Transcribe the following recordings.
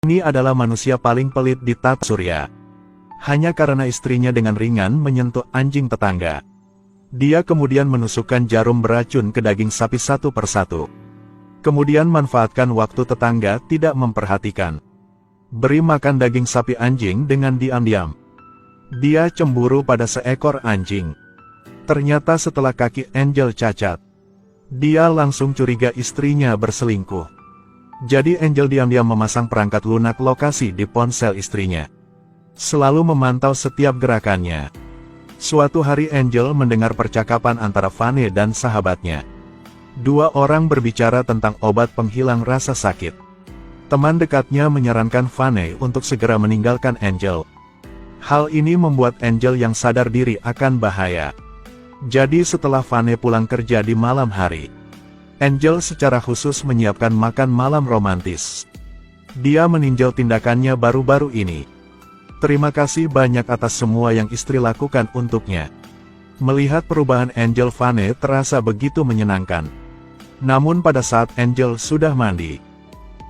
Ini adalah manusia paling pelit di tata surya. Hanya karena istrinya dengan ringan menyentuh anjing tetangga. Dia kemudian menusukkan jarum beracun ke daging sapi satu persatu. Kemudian manfaatkan waktu tetangga tidak memperhatikan. Beri makan daging sapi anjing dengan diam-diam. Dia cemburu pada seekor anjing. Ternyata setelah kaki Angel cacat, dia langsung curiga istrinya berselingkuh. Jadi Angel diam-diam memasang perangkat lunak lokasi di ponsel istrinya. Selalu memantau setiap gerakannya. Suatu hari Angel mendengar percakapan antara Vane dan sahabatnya. Dua orang berbicara tentang obat penghilang rasa sakit. Teman dekatnya menyarankan Vane untuk segera meninggalkan Angel. Hal ini membuat Angel yang sadar diri akan bahaya. Jadi setelah Vane pulang kerja di malam hari, Angel secara khusus menyiapkan makan malam romantis. Dia meninjau tindakannya baru-baru ini. Terima kasih banyak atas semua yang istri lakukan untuknya. Melihat perubahan Angel, Vane terasa begitu menyenangkan. Namun pada saat Angel sudah mandi,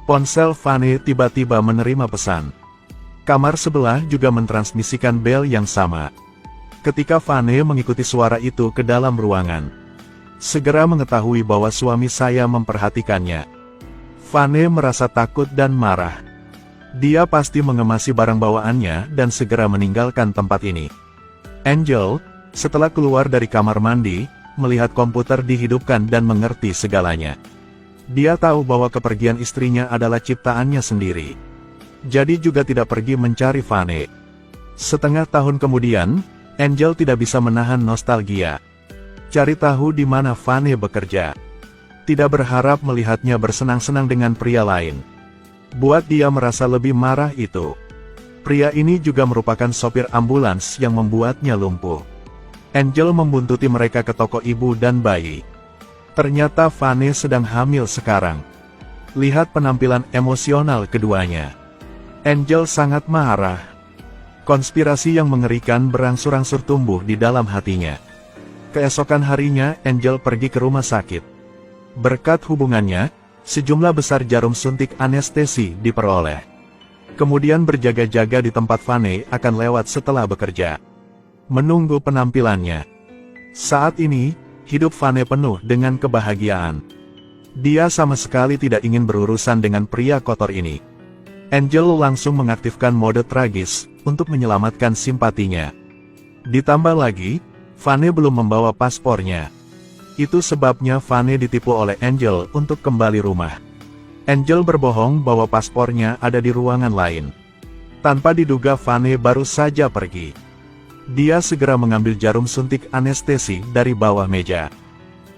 ponsel Vane tiba-tiba menerima pesan. Kamar sebelah juga mentransmisikan bel yang sama. Ketika Vane mengikuti suara itu ke dalam ruangan, segera mengetahui bahwa suami saya memperhatikannya. Vane merasa takut dan marah. Dia pasti mengemasi barang bawaannya dan segera meninggalkan tempat ini. Angel, setelah keluar dari kamar mandi, melihat komputer dihidupkan dan mengerti segalanya. Dia tahu bahwa kepergian istrinya adalah ciptaannya sendiri. Jadi juga tidak pergi mencari Vane. Setengah tahun kemudian, Angel tidak bisa menahan nostalgia. Cari tahu di mana Vane bekerja. Tidak berharap melihatnya bersenang-senang dengan pria lain. Buat dia merasa lebih marah itu. Pria ini juga merupakan sopir ambulans yang membuatnya lumpuh. Angel membuntuti mereka ke toko ibu dan bayi. Ternyata Vane sedang hamil sekarang. Lihat penampilan emosional keduanya. Angel sangat marah. Konspirasi yang mengerikan berangsur-angsur tumbuh di dalam hatinya. Keesokan harinya, Angel pergi ke rumah sakit. Berkat hubungannya, sejumlah besar jarum suntik anestesi diperoleh. Kemudian berjaga-jaga di tempat Vane akan lewat setelah bekerja. Menunggu penampilannya. Saat ini, hidup Vane penuh dengan kebahagiaan. Dia sama sekali tidak ingin berurusan dengan pria kotor ini. Angel langsung mengaktifkan mode tragis untuk menyelamatkan simpatinya. Ditambah lagi, Vane belum membawa paspornya. Itu sebabnya Vane ditipu oleh Angel untuk kembali rumah. Angel berbohong bahwa paspornya ada di ruangan lain. Tanpa diduga Vane baru saja pergi. Dia segera mengambil jarum suntik anestesi dari bawah meja.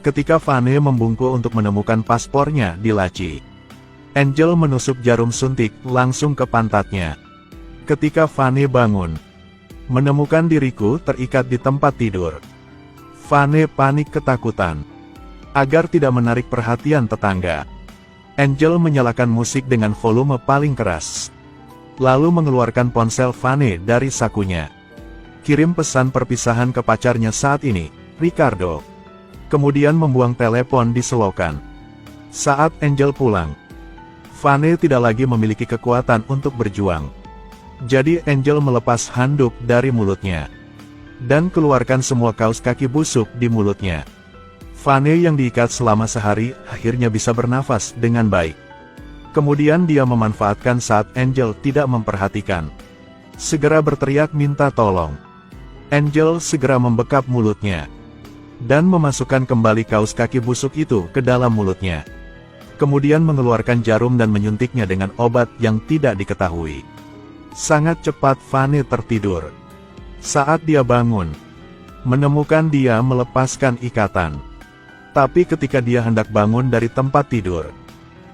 Ketika Vane membungkuk untuk menemukan paspornya di laci, Angel menusuk jarum suntik langsung ke pantatnya. Ketika Vane bangun, menemukan diriku terikat di tempat tidur. Vane panik ketakutan. Agar tidak menarik perhatian tetangga, Angel menyalakan musik dengan volume paling keras. Lalu mengeluarkan ponsel Vane dari sakunya. Kirim pesan perpisahan ke pacarnya saat ini, Ricardo. Kemudian membuang telepon di selokan. Saat Angel pulang, Vane tidak lagi memiliki kekuatan untuk berjuang. Jadi Angel melepas handuk dari mulutnya. Dan keluarkan semua kaos kaki busuk di mulutnya. Vane yang diikat selama sehari, akhirnya bisa bernafas dengan baik. Kemudian dia memanfaatkan saat Angel tidak memperhatikan. Segera berteriak minta tolong. Angel segera membekap mulutnya. Dan memasukkan kembali kaos kaki busuk itu ke dalam mulutnya. Kemudian mengeluarkan jarum dan menyuntiknya dengan obat yang tidak diketahui. Sangat cepat Vane tertidur. Saat dia bangun, menemukan dia melepaskan ikatan. Tapi ketika dia hendak bangun dari tempat tidur,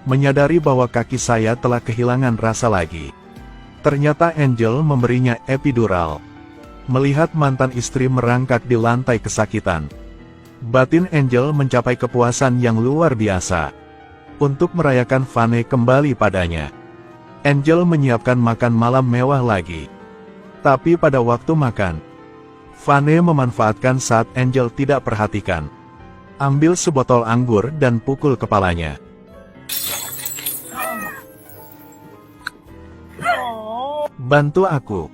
menyadari bahwa kaki saya telah kehilangan rasa lagi. Ternyata Angel memberinya epidural. Melihat mantan istri merangkak di lantai kesakitan, batin Angel mencapai kepuasan yang luar biasa. Untuk merayakan Vane kembali padanya, Angel menyiapkan makan malam mewah lagi. Tapi pada waktu makan, Vane memanfaatkan saat Angel tidak perhatikan. Ambil sebotol anggur dan pukul kepalanya. Bantu aku.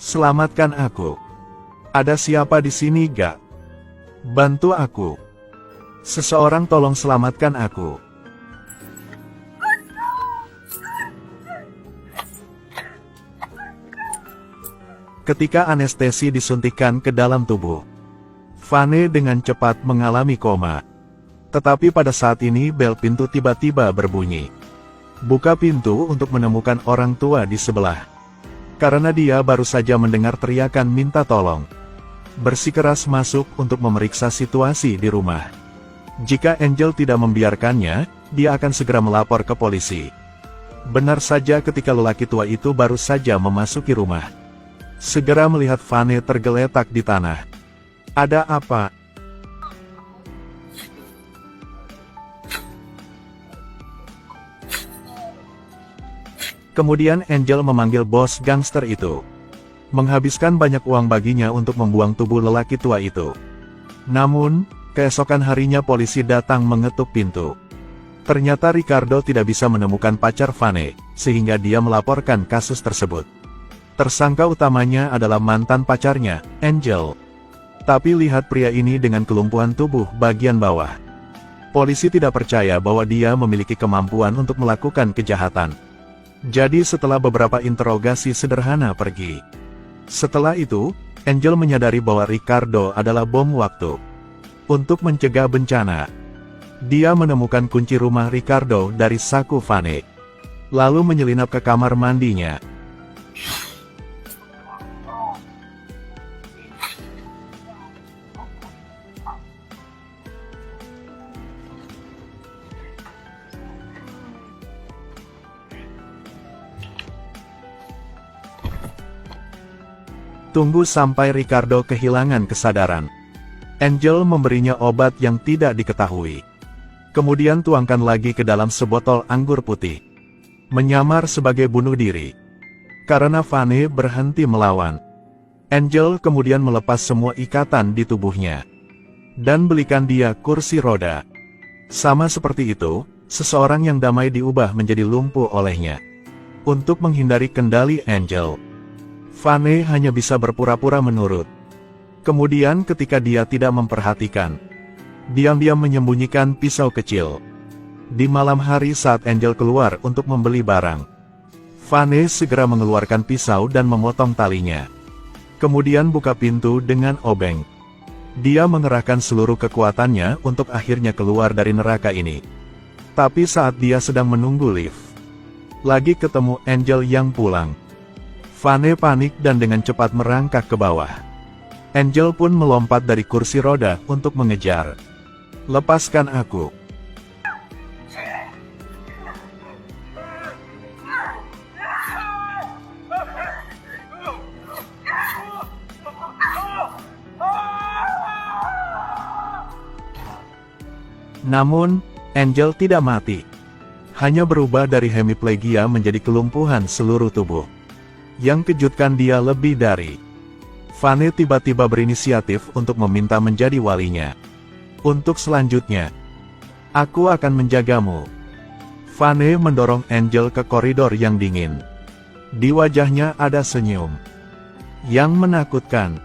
Selamatkan aku. Ada siapa di sini, Gak? Bantu aku. Seseorang tolong selamatkan aku. Ketika anestesi disuntikkan ke dalam tubuh, Vane dengan cepat mengalami koma. Tetapi pada saat ini bel pintu tiba-tiba berbunyi. Buka pintu untuk menemukan orang tua di sebelah. Karena dia baru saja mendengar teriakan minta tolong. Bersikeras masuk untuk memeriksa situasi di rumah. Jika Angel tidak membiarkannya, dia akan segera melapor ke polisi. Benar saja ketika lelaki tua itu baru saja memasuki rumah. Segera melihat Vane tergeletak di tanah. Ada apa? Kemudian Angel memanggil bos gangster itu. Menghabiskan banyak uang baginya untuk membuang tubuh lelaki tua itu. Namun, keesokan harinya polisi datang mengetuk pintu. Ternyata Ricardo tidak bisa menemukan pacar Vane, sehingga dia melaporkan kasus tersebut. Tersangka utamanya adalah mantan pacarnya, Angel. Tapi lihat pria ini dengan kelumpuhan tubuh bagian bawah. Polisi tidak percaya bahwa dia memiliki kemampuan untuk melakukan kejahatan. Jadi setelah beberapa interogasi sederhana pergi. Setelah itu, Angel menyadari bahwa Ricardo adalah bom waktu. Untuk mencegah bencana, dia menemukan kunci rumah Ricardo dari saku Vane. Lalu menyelinap ke kamar mandinya. Tunggu sampai Ricardo kehilangan kesadaran. Angel memberinya obat yang tidak diketahui. Kemudian tuangkan lagi ke dalam sebotol anggur putih. Menyamar sebagai bunuh diri. Karena Vane berhenti melawan, Angel kemudian melepas semua ikatan di tubuhnya. Dan belikan dia kursi roda. Sama seperti itu, seseorang yang damai diubah menjadi lumpuh olehnya. Untuk menghindari kendali Angel, Vane hanya bisa berpura-pura menurut. Kemudian ketika dia tidak memperhatikan, diam-diam menyembunyikan pisau kecil. Di malam hari saat Angel keluar untuk membeli barang, Vane segera mengeluarkan pisau dan memotong talinya. Kemudian buka pintu dengan obeng. Dia mengerahkan seluruh kekuatannya untuk akhirnya keluar dari neraka ini. Tapi saat dia sedang menunggu lift, lagi ketemu Angel yang pulang. Vane panik dan dengan cepat merangkak ke bawah. Angel pun melompat dari kursi roda untuk mengejar. Lepaskan aku. Namun, Angel tidak mati. Hanya berubah dari hemiplegia menjadi kelumpuhan seluruh tubuh. Yang kejutkan dia lebih dari, Vane tiba-tiba berinisiatif untuk meminta menjadi walinya. Untuk selanjutnya, aku akan menjagamu. Vane mendorong Angel ke koridor yang dingin. Di wajahnya ada senyum yang menakutkan.